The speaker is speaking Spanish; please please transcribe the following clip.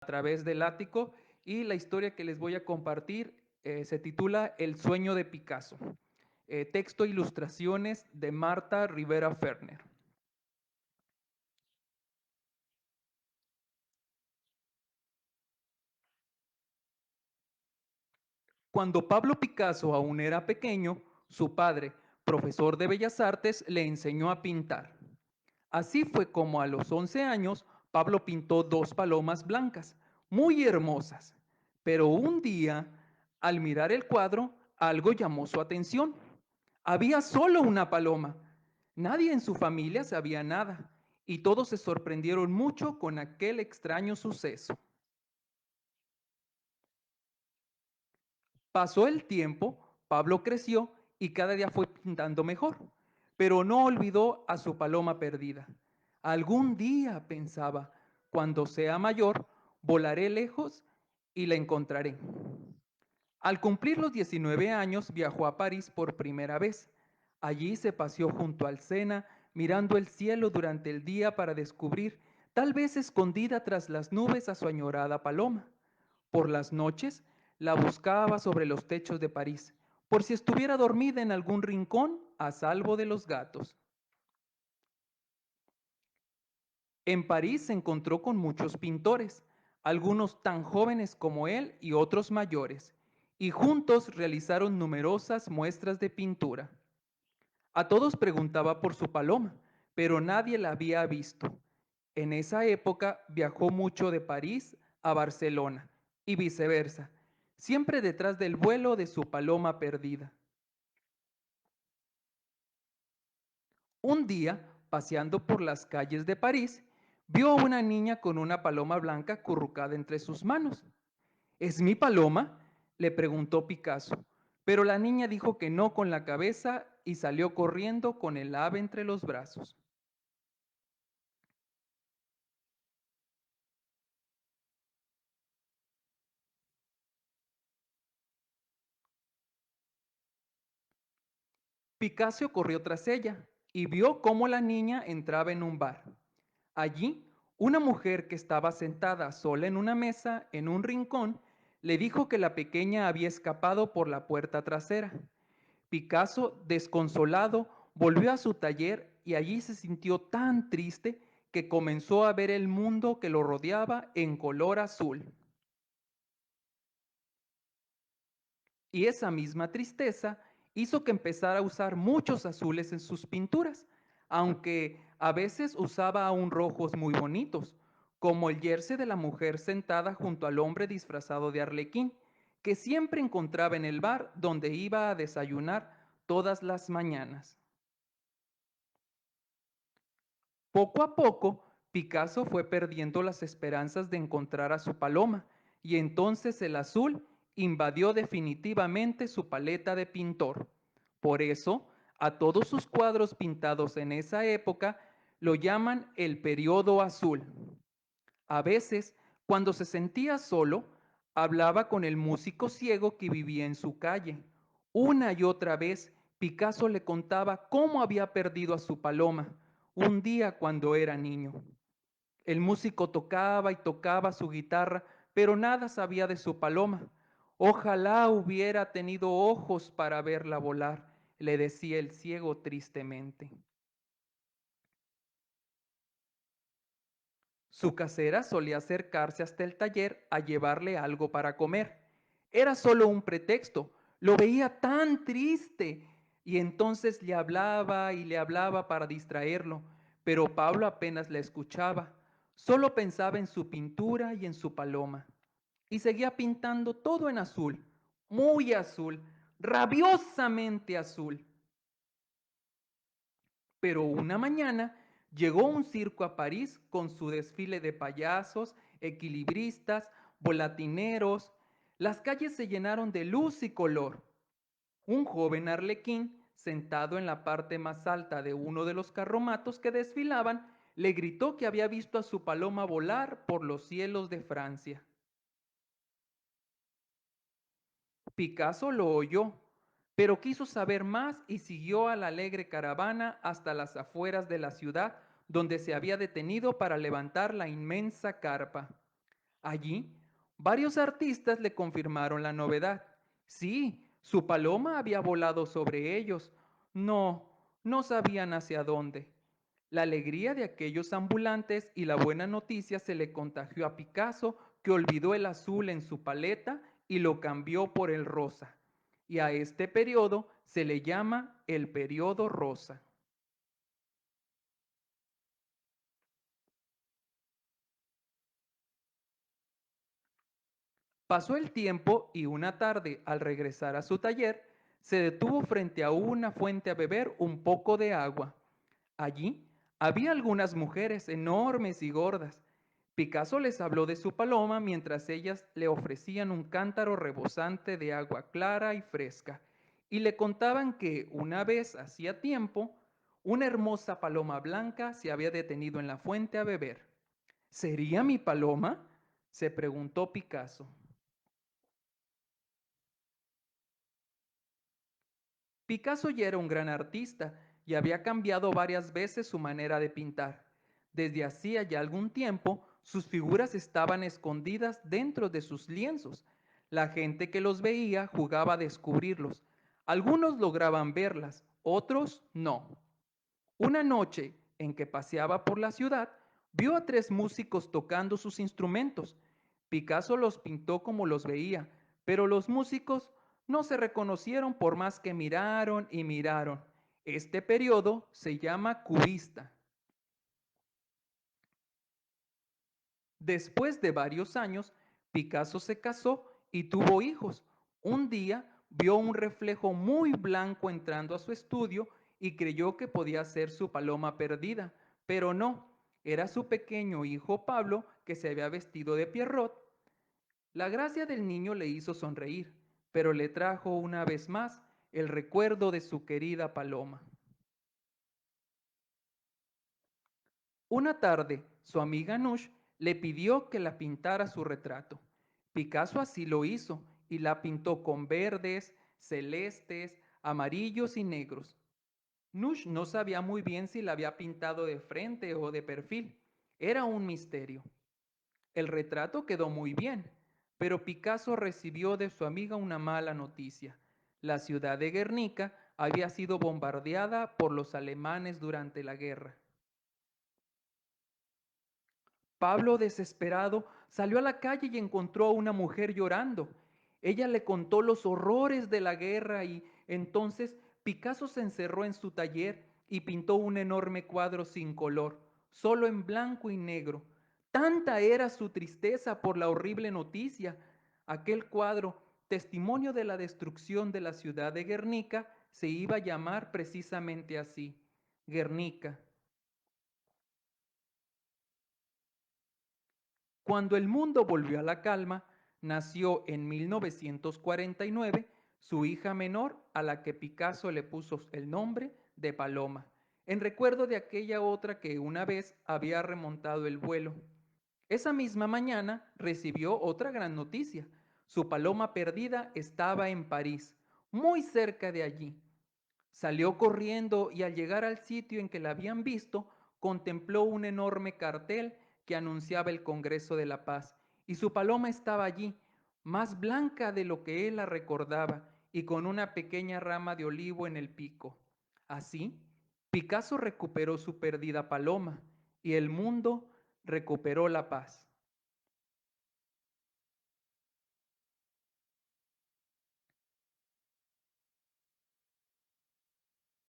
a través del ático y la historia que les voy a compartir se titula El sueño de Picasso. Texto e ilustraciones de Marta Rivera Ferner. Cuando Pablo Picasso aún era pequeño, su padre, profesor de Bellas Artes, le enseñó a pintar. Así fue como a los 11 años Pablo pintó dos palomas blancas, muy hermosas. Pero un día, al mirar el cuadro, algo llamó su atención. Había solo una paloma. Nadie en su familia sabía nada y todos se sorprendieron mucho con aquel extraño suceso. Pasó el tiempo, Pablo creció y cada día fue pintando mejor, pero no olvidó a su paloma perdida. Algún día, pensaba, cuando sea mayor, volaré lejos y la encontraré. Al cumplir los 19 años, viajó a París por primera vez. Allí se paseó junto al Sena, mirando el cielo durante el día para descubrir, tal vez escondida tras las nubes, a su añorada paloma. Por las noches la buscaba sobre los techos de París, por si estuviera dormida en algún rincón a salvo de los gatos. En París se encontró con muchos pintores, algunos tan jóvenes como él y otros mayores, y juntos realizaron numerosas muestras de pintura. A todos preguntaba por su paloma, pero nadie la había visto. En esa época viajó mucho de París a Barcelona y viceversa, siempre detrás del vuelo de su paloma perdida. Un día, paseando por las calles de París, vio a una niña con una paloma blanca acurrucada entre sus manos. ¿Es mi paloma?, le preguntó Picasso, pero la niña dijo que no con la cabeza y salió corriendo con el ave entre los brazos. Picasso corrió tras ella y vio cómo la niña entraba en un bar. Allí, una mujer que estaba sentada sola en una mesa en un rincón le dijo que la pequeña había escapado por la puerta trasera. Picasso, desconsolado, volvió a su taller y allí se sintió tan triste que comenzó a ver el mundo que lo rodeaba en color azul. Y esa misma tristeza hizo que empezara a usar muchos azules en sus pinturas, aunque a veces usaba aún rojos muy bonitos, como el jersey de la mujer sentada junto al hombre disfrazado de arlequín, que siempre encontraba en el bar donde iba a desayunar todas las mañanas. Poco a poco, Picasso fue perdiendo las esperanzas de encontrar a su paloma, y entonces el azul invadió definitivamente su paleta de pintor. Por eso, a todos sus cuadros pintados en esa época lo llaman el periodo azul. A veces, cuando se sentía solo, hablaba con el músico ciego que vivía en su calle. Una y otra vez, Picasso le contaba cómo había perdido a su paloma un día cuando era niño. El músico tocaba y tocaba su guitarra, pero nada sabía de su paloma. Ojalá hubiera tenido ojos para verla volar, le decía el ciego tristemente. Su casera solía acercarse hasta el taller a llevarle algo para comer. Era solo un pretexto. Lo veía tan triste. Y entonces le hablaba y le hablaba para distraerlo. Pero Pablo apenas la escuchaba. Solo pensaba en su pintura y en su paloma. Y seguía pintando todo en azul, muy azul, rabiosamente azul. Pero una mañana llegó un circo a París con su desfile de payasos, equilibristas, volatineros. Las calles se llenaron de luz y color. Un joven arlequín, sentado en la parte más alta de uno de los carromatos que desfilaban, le gritó que había visto a su paloma volar por los cielos de Francia. Picasso lo oyó, pero quiso saber más y siguió a la alegre caravana hasta las afueras de la ciudad, donde se había detenido para levantar la inmensa carpa. Allí, varios artistas le confirmaron la novedad. Sí, su paloma había volado sobre ellos. No sabían hacia dónde. La alegría de aquellos ambulantes y la buena noticia se le contagió a Picasso, que olvidó el azul en su paleta y lo cambió por el rosa. Y a este periodo se le llama el periodo rosa. Pasó el tiempo y una tarde, al regresar a su taller, se detuvo frente a una fuente a beber un poco de agua. Allí había algunas mujeres enormes y gordas. Picasso les habló de su paloma mientras ellas le ofrecían un cántaro rebosante de agua clara y fresca, y le contaban que una vez hacía tiempo, una hermosa paloma blanca se había detenido en la fuente a beber. ¿Sería mi paloma?, se preguntó Picasso. Picasso ya era un gran artista y había cambiado varias veces su manera de pintar. Desde hacía ya algún tiempo, sus figuras estaban escondidas dentro de sus lienzos. La gente que los veía jugaba a descubrirlos. Algunos lograban verlas, otros no. Una noche en que paseaba por la ciudad, vio a tres músicos tocando sus instrumentos. Picasso los pintó como los veía, pero los músicos no se reconocieron por más que miraron y miraron. Este periodo se llama cubista. Después de varios años, Picasso se casó y tuvo hijos. Un día vio un reflejo muy blanco entrando a su estudio y creyó que podía ser su paloma perdida, pero no, era su pequeño hijo Pablo, que se había vestido de Pierrot. La gracia del niño le hizo sonreír, pero le trajo una vez más el recuerdo de su querida paloma. Una tarde, su amiga Nush le pidió que la pintara su retrato. Picasso así lo hizo y la pintó con verdes, celestes, amarillos y negros. Nush no sabía muy bien si la había pintado de frente o de perfil. Era un misterio. El retrato quedó muy bien, pero Picasso recibió de su amiga una mala noticia. La ciudad de Guernica había sido bombardeada por los alemanes durante la guerra. Pablo, desesperado, salió a la calle y encontró a una mujer llorando. Ella le contó los horrores de la guerra y entonces Picasso se encerró en su taller y pintó un enorme cuadro sin color, solo en blanco y negro. Tanta era su tristeza por la horrible noticia. Aquel cuadro, testimonio de la destrucción de la ciudad de Guernica, se iba a llamar precisamente así, Guernica. Cuando el mundo volvió a la calma, nació en 1949 su hija menor, a la que Picasso le puso el nombre de Paloma, en recuerdo de aquella otra que una vez había remontado el vuelo. Esa misma mañana recibió otra gran noticia. Su paloma perdida estaba en París, muy cerca de allí. Salió corriendo y al llegar al sitio en que la habían visto, contempló un enorme cartel que anunciaba el Congreso de la Paz. Y su paloma estaba allí, más blanca de lo que él la recordaba, y con una pequeña rama de olivo en el pico. Así, Picasso recuperó su perdida paloma y el mundo recuperó la paz.